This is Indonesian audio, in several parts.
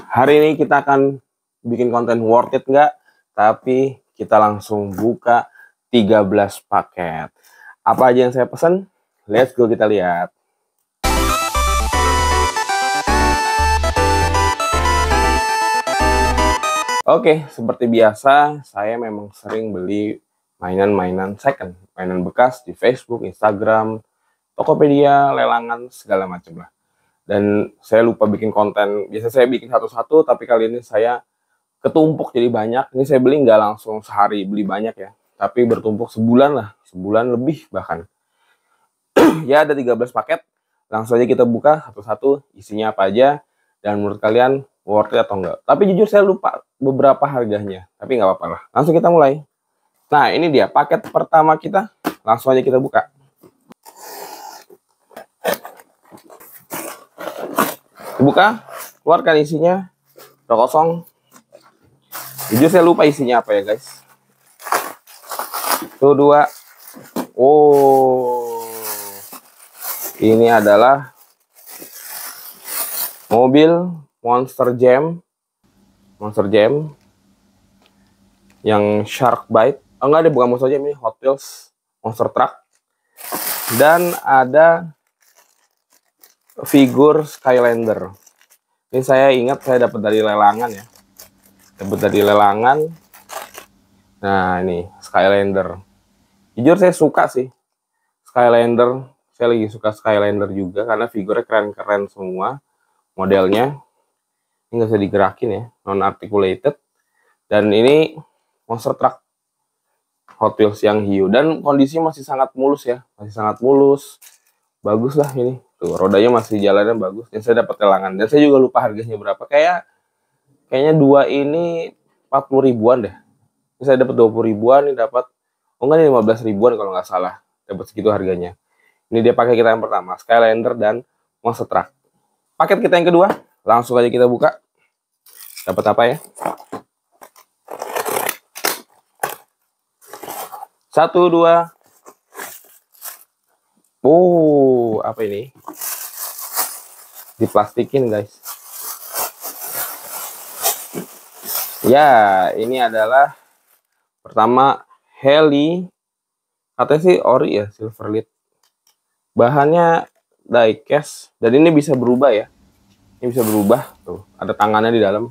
Hari ini kita akan bikin konten worth it nggak? Tapi kita langsung buka 13 paket. Apa aja yang saya pesan? Let's go kita lihat. Oke, seperti biasa, saya memang sering beli mainan-mainan second, mainan bekas di Facebook, Instagram, Tokopedia, lelangan, segala macam lah. Dan saya lupa bikin konten. Biasa saya bikin satu-satu, tapi kali ini saya ketumpuk jadi banyak. Ini saya beli nggak langsung sehari beli banyak ya, tapi bertumpuk sebulan lah, sebulan lebih bahkan. Ya ada 13 paket. Langsung aja kita buka satu-satu, isinya apa aja, dan menurut kalian worth it atau enggak. Tapi jujur saya lupa beberapa harganya, tapi nggak apa-apa lah. Langsung kita mulai. Nah ini dia paket pertama kita, langsung aja kita buka. Buka, keluarkan isinya, udah kosong. Jujur saya lupa isinya apa ya guys. Tuh dua. Oh, ini adalah mobil Monster Jam yang Shark Bite. Oh enggak, dia bukan Monster Jam, ini Hot Wheels Monster Truck. Dan ada figur Skylander. Ini saya ingat saya dapat dari lelangan ya. Nah ini Skylander. Jujur saya suka sih Skylander. Saya lagi suka Skylander juga karena figurnya keren-keren semua modelnya. Ini nggak bisa digerakin ya, non articulated. Dan ini Monster Truck Hot Wheels yang hiu, dan kondisi masih sangat mulus ya, bagus lah ini. Tuh rodanya masih jalannya bagus. Dan saya dapat lelangan, dan saya juga lupa harganya berapa. Kayaknya dua ini 40 ribuan deh. Ini saya dapat 20 ribuan, ini dapat, oh enggak, ini 15 ribuan kalau nggak salah. Dapat segitu harganya. Ini dia paket kita yang pertama, Skylander dan Monster Truck. Paket kita yang kedua, langsung aja kita buka. Dapat apa ya? 1, 2. Oh, apa ini? Diplastikin guys. Ya, ini adalah pertama Heli. Katanya sih ori ya, silver lead. Bahannya diecast, dan ini bisa berubah ya. Ini bisa berubah, tuh ada tangannya di dalam.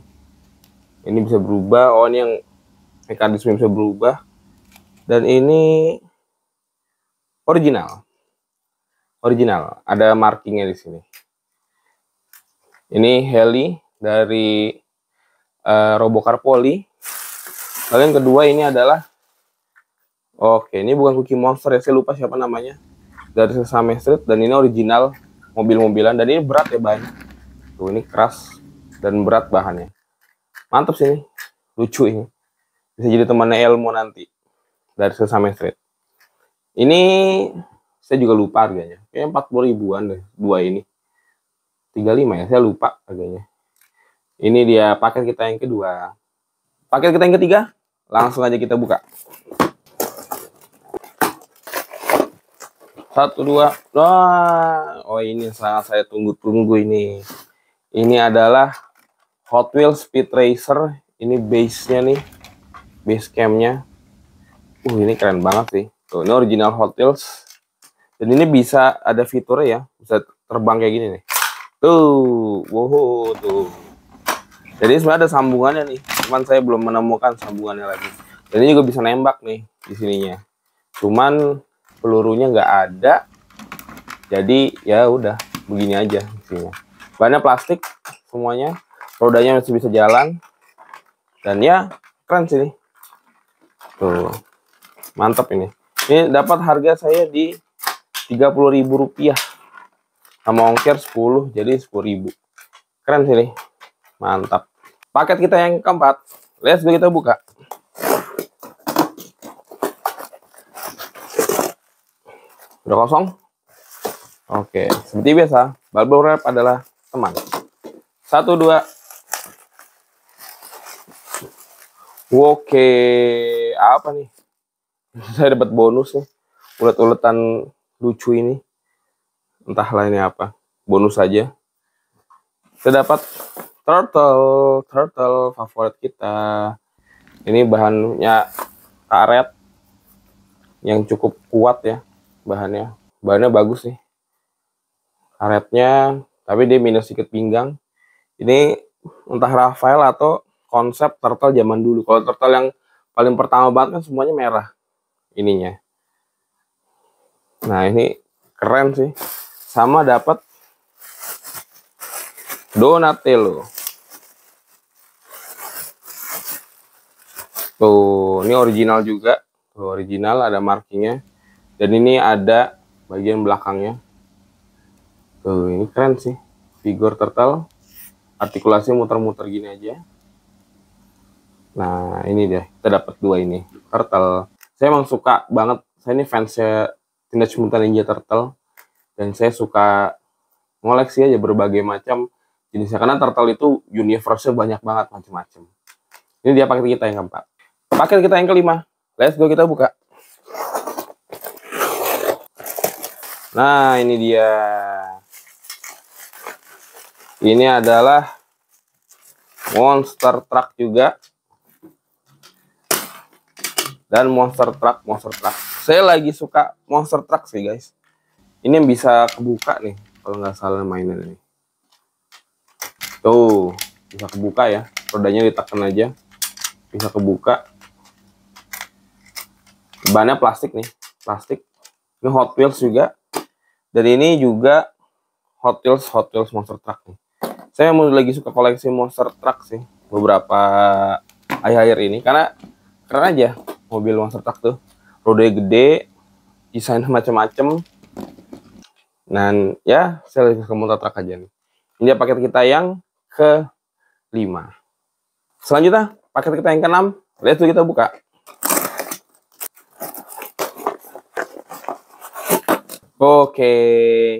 Ini bisa berubah. Oh, ini yang mekanisme bisa berubah. Dan ini original. Ada markingnya di sini. Ini Heli dari Robocar Poly. Lalu yang kedua ini adalah, oke, ini bukan Cookie Monster ya, saya lupa siapa namanya. Dari Sesame Street, dan ini original mobil-mobilan, dan ini berat ya banyak. Tuh ini keras dan berat bahannya. Mantap sih ini, lucu ini. Bisa jadi temannya Elmo nanti dari Sesame Street. Ini saya juga lupa harganya. Kayaknya 40 ribuan deh dua ini. 35 ya, saya lupa harganya. Ini dia paket kita yang kedua. Paket kita yang ketiga, langsung aja kita buka. 1, 2. Wah, oh ini sangat saya tunggu-tunggu ini. Ini adalah Hot Wheels Speed Racer. Ini base-nya nih, base cam-nya. Ini keren banget sih. Tuh, ini original Hot Wheels. Dan ini bisa ada fiturnya ya, bisa terbang kayak gini nih. Tuh, wow, tuh. Jadi sebenarnya ada sambungannya nih, cuman saya belum menemukan sambungannya lagi. Dan ini juga bisa nembak nih di sininya. Cuman pelurunya nggak ada. Jadi ya udah begini aja isinya. Bahannya plastik semuanya, rodanya masih bisa jalan. Dan ya keren sih nih. Tuh. Mantap ini. Ini dapat harga saya di Rp30.000. Sama ongkir 10, jadi 10.000. Keren sih nih. Mantap. Paket kita yang keempat. Let's go kita buka. Udah kosong? Oke, seperti biasa, bubble wrap adalah teman. 1, 2. Oke, apa nih? Saya dapat bonus nih. Ulet-uletan lucu ini. Entahlah ini apa. Bonus saja. Saya dapat turtle favorit kita. Ini bahannya karet yang cukup kuat ya, bahannya bagus sih karetnya, tapi dia minus sedikit pinggang. Ini entah Rafael atau konsep turtle zaman dulu. Kalau turtle yang paling pertama banget kan semuanya merah ininya. Nah ini keren sih, sama dapat Donatello. Tuh, ini original juga. Tuh, original, ada markingnya. Dan ini ada bagian belakangnya. Tuh, ini keren sih. Figur turtle. Artikulasi muter-muter gini aja. Nah, ini deh. Kita dapat dua ini. Turtle. Saya emang suka banget. Saya ini fansnya Teenage Mutant Ninja Turtle. Dan saya suka ngoleksi aja berbagai macam jenisnya. Karena turtle itu universe-nya banyak banget, macam-macam. Ini dia paket kita yang keempat. Paket kita yang kelima. Let's go, kita buka. Nah, ini dia. Ini adalah monster truck juga. Dan monster truck. Saya lagi suka monster truck sih, guys. Ini yang bisa kebuka nih, kalau nggak salah mainan ini. Tuh, bisa kebuka ya. Rodanya ditekan aja. Bisa kebuka. Bahannya plastik nih, plastik. Ini Hot Wheels juga. Dan ini juga Hot Wheels monster truck nih. Saya lagi suka koleksi monster truck sih beberapa akhir-akhir ini, karena keren aja mobil monster truck tuh. Rodanya gede, desain macam-macam. Dan ya, saya lagi suka monster truck aja nih. Ini paket kita yang ke-5. Selanjutnya, paket kita yang ke-6. Lihat tuh, kita buka. Oke,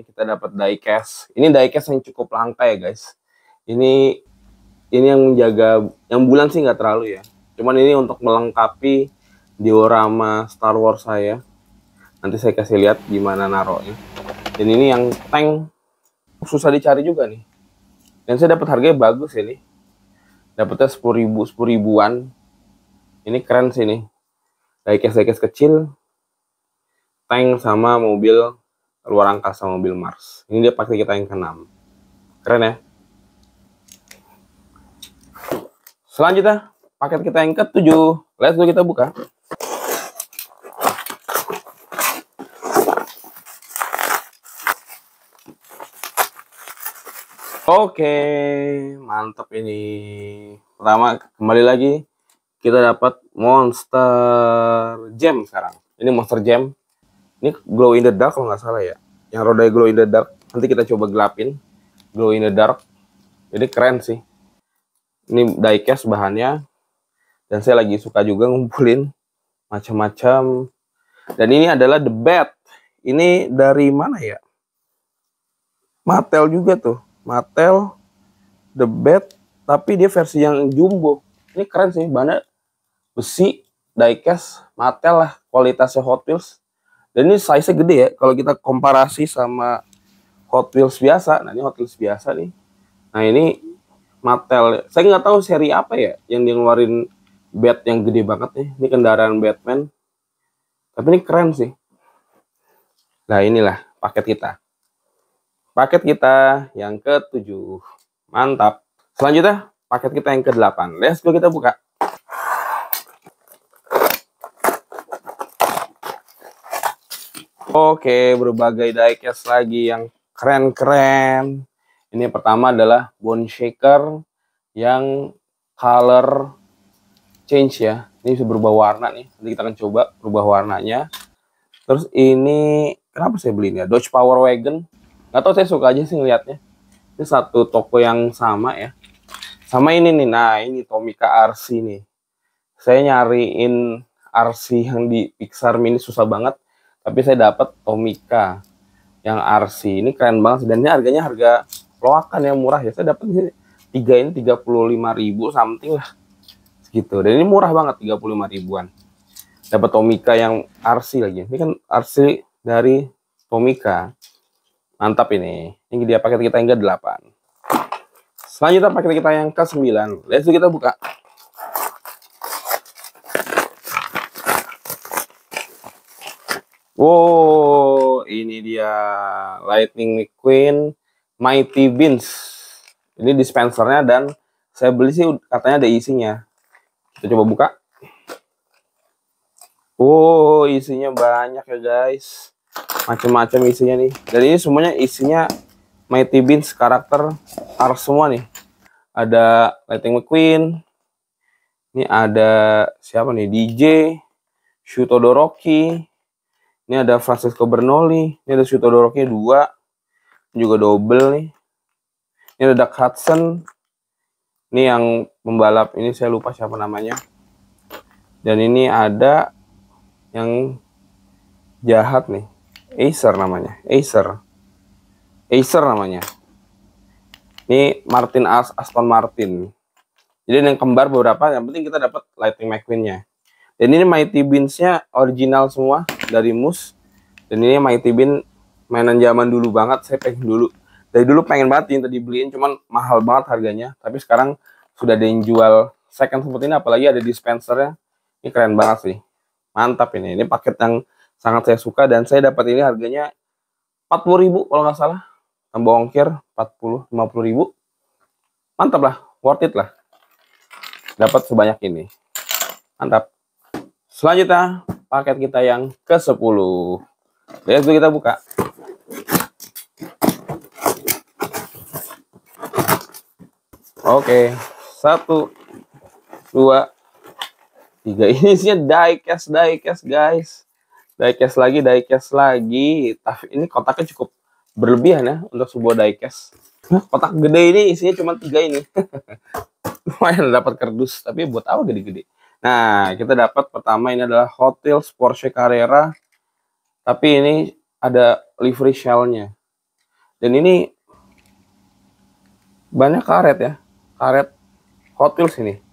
kita dapat diecast. Ini diecast yang cukup langka ya, guys. Ini yang menjaga, yang bulan sih nggak terlalu ya. Cuman ini untuk melengkapi diorama Star Wars saya. Nanti saya kasih lihat gimana naruhnya. Dan ini yang tank susah dicari juga nih. Dan saya dapat harganya bagus ini. Dapatnya 10.000-an. Ini keren sih nih. Diecast kecil. Tank sama mobil luar angkasa, mobil Mars. Ini dia paket kita yang ke-6. Keren ya. Selanjutnya, paket kita yang ke-7. Let's go, kita buka. Oke, mantap ini. Pertama, kembali lagi kita dapat Monster Jam sekarang. Ini Monster Jam. Ini glow in the dark kalau nggak salah ya. Yang rodanya glow in the dark. Nanti kita coba gelapin. Glow in the dark. Jadi keren sih. Ini diecast bahannya. Dan saya lagi suka juga ngumpulin macam-macam. Dan ini adalah The Bat. Ini dari mana ya? Mattel juga tuh. Mattel The Bat. Tapi dia versi yang jumbo. Ini keren sih. Bahannya besi. Diecast. Mattel lah. Kualitasnya Hot Wheels. Dan ini size-nya gede ya, kalau kita komparasi sama Hot Wheels biasa. Nah, ini Hot Wheels biasa nih. Nah, ini Mattel. Saya nggak tahu seri apa ya yang dia ngeluarin Bat yang gede banget nih. Ini kendaraan Batman. Tapi ini keren sih. Nah, inilah paket kita. Paket kita yang ke-7. Mantap. Selanjutnya, paket kita yang ke-8. Let's go, kita buka. Oke, berbagai diecast lagi yang keren-keren. Ini pertama adalah Bone Shaker yang color change ya. Ini bisa berubah warna nih. Nanti kita akan coba berubah warnanya. Terus ini, kenapa saya beli ini ya? Dodge Power Wagon. Nggak tahu, saya suka aja sih ngeliatnya. Ini satu toko yang sama ya. Sama ini nih, nah ini Tomica RC nih. Saya nyariin RC yang di Pixar Mini susah banget. Tapi saya dapat Tomica yang RC. Ini keren banget. Dan ini harganya harga loakan yang murah ya. Saya dapat ini 35.000 something lah. Segitu. Dan ini murah banget, 35 ribuan. Dapat Tomica yang RC lagi. Ini kan RC dari Tomica. Mantap ini. Ini dia paket kita yang ke-8. Selanjutnya paket kita yang ke-9. Let's go, kita buka. Wow, ini dia Lightning McQueen Mighty Beans. Ini dispensernya dan saya beli sih katanya ada isinya. Kita coba buka. Oh, isinya banyak ya guys. Macam-macam isinya nih. Dan ini semuanya isinya Mighty Beans karakter art semua nih. Ada Lightning McQueen. Ini ada siapa nih? DJ, Shu Todoroki. Ini ada Francesco Bernoulli. Ini ada Shu Todoroki 2. Ini juga double nih. Ini ada Doug Hudson. Ini yang pembalap ini saya lupa siapa namanya. Dan ini ada yang jahat nih. Acer namanya. Acer namanya. Ini Aston Martin. Jadi yang kembar beberapa, yang penting kita dapat Lightning McQueen-nya. Dan ini Mighty Beans-nya original semua dari Moose. Dan ini Mighty Bean mainan zaman dulu banget, saya pengen dulu. Dari dulu pengen banget yang tadi beliin, cuman mahal banget harganya. Tapi sekarang sudah ada yang jual second seperti ini, apalagi ada dispensernya. Ini keren banget sih. Mantap ini. Ini paket yang sangat saya suka dan saya dapat ini harganya 40.000 kalau nggak salah. Tambah ongkir 50-50.000. Mantap lah, worth it lah. Dapat sebanyak ini. Mantap. Selanjutnya paket kita yang ke-10. Let's go, kita buka. Oke, 1, 2, 3. Ini isinya diecast guys. Diecast lagi. Tapi ini kotaknya cukup berlebihan ya untuk sebuah diecast. Kotak gede ini isinya cuma 3 ini. Lumayan dapat kardus, tapi buat apa gede-gede? Nah, kita dapat pertama ini adalah Hot Wheels Porsche Carrera. Tapi ini ada livery shell-nya. Dan ini banyak karet ya. Karet Hot Wheels ini.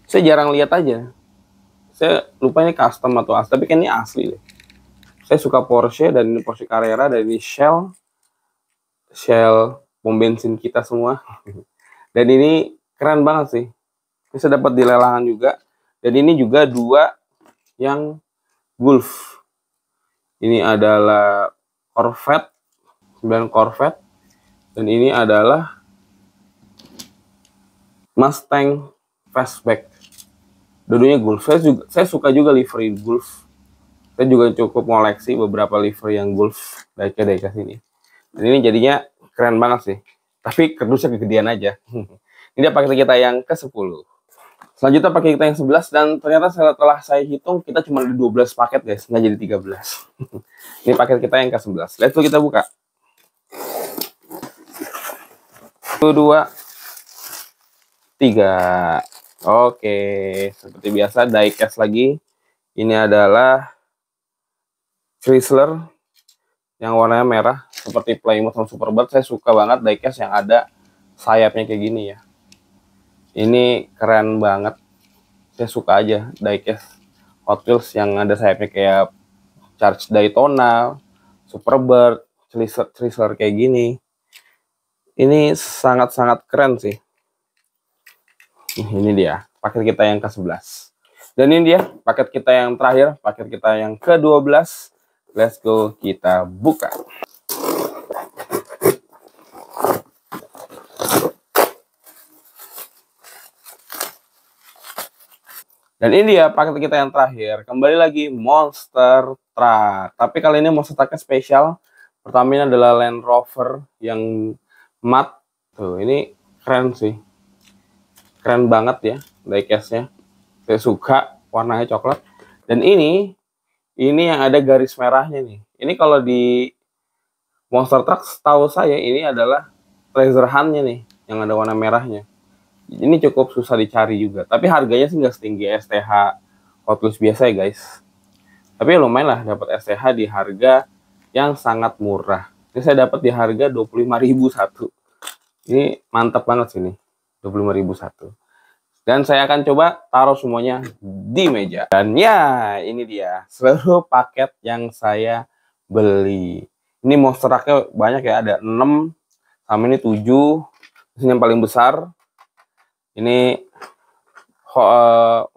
Saya jarang lihat aja. Saya lupa ini custom atau asli, tapi kan ini asli deh. Saya suka Porsche dan ini Porsche Carrera dari Shell pom bensin kita semua. Dan ini keren banget sih. Bisa dapat di lelangan juga. Dan ini juga 2 yang Gulf. Ini adalah Corvette, 9 Corvette. Dan ini adalah Mustang Fastback. Dua-duanya Gulf. Saya suka juga livery Gulf. Saya juga cukup ngoleksi beberapa livery yang Gulf diecast ini. Dan ini jadinya keren banget sih. Tapi kardusnya kegedean aja. Ini dia paket kita yang ke-10. Selanjutnya paket kita yang 11 dan ternyata setelah saya hitung kita cuma ada 12 paket guys, nggak jadi 13. Ini paket kita yang ke-11. Let's go, kita buka. 1, 2, 3. Oke, seperti biasa diecast lagi. Ini adalah Chrysler yang warnanya merah seperti Plymouth sama Superbird. Saya suka banget diecast yang ada sayapnya kayak gini ya. Ini keren banget. Saya suka aja diecast Hot Wheels yang ada sayapnya kayak Charge Daytona, Superbird, Chrysler kayak gini. Ini sangat-sangat keren sih. Ini dia paket kita yang ke-11. Dan ini dia paket kita yang terakhir, paket kita yang ke-12. Let's go, kita buka. Dan ini dia paket kita yang terakhir. Kembali lagi Monster Truck. Tapi kali ini Monster Trucknya spesial. Pertama ini adalah Land Rover yang matte. Tuh, ini keren sih. Keren banget ya diecast-nya. Saya suka warnanya coklat. Dan ini yang ada garis merahnya nih. Ini kalau di Monster Truck setahu saya ini adalah treasure hunt-nya nih yang ada warna merahnya. Ini cukup susah dicari juga. Tapi harganya sih nggak setinggi STH Hot Wheels biasa ya guys. Tapi lumayan lah dapat STH di harga yang sangat murah. Ini saya dapat di harga 25.000 satu. Ini mantap banget sih nih. 25.000 satu. Dan saya akan coba taruh semuanya di meja. Dan ya ini dia seluruh paket yang saya beli. Ini Monster Truck-nya banyak ya. Ada 6 sama ini 7. Ini yang paling besar. Ini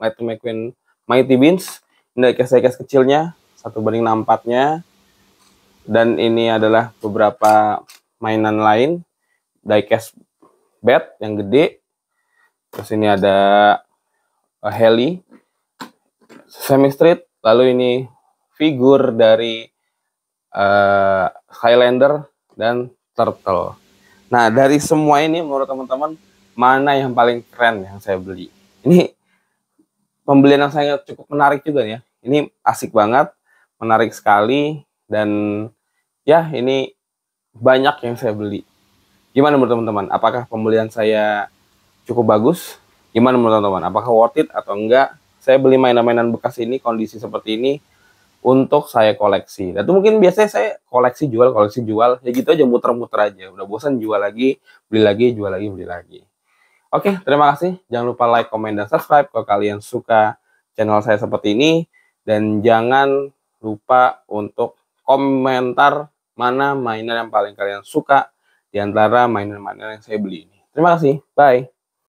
Lightning McQueen Mighty Beans. Ini diecast kecilnya 1/64-nya. Dan ini adalah beberapa mainan lain. Diecast bat yang gede. Terus ini ada heli semi street. Lalu ini figur dari Highlander dan Turtle. Nah, dari semua ini menurut teman-teman mana yang paling keren yang saya beli? Ini pembelian yang saya cukup menarik juga ya. Ini asik banget, menarik sekali, dan ya ini banyak yang saya beli. Gimana menurut teman-teman? Apakah pembelian saya cukup bagus? Gimana menurut teman-teman? Apakah worth it atau enggak? Saya beli mainan-mainan bekas ini, kondisi seperti ini, untuk saya koleksi. Dan itu mungkin biasanya saya koleksi jual, ya gitu aja, muter-muter aja. Udah bosan jual lagi, beli lagi, jual lagi, beli lagi. Oke, terima kasih. Jangan lupa like, komen, dan subscribe kalau kalian suka channel saya seperti ini. Dan jangan lupa untuk komentar mana mainan yang paling kalian suka di antara mainan-mainan yang saya beli ini. Terima kasih. Bye.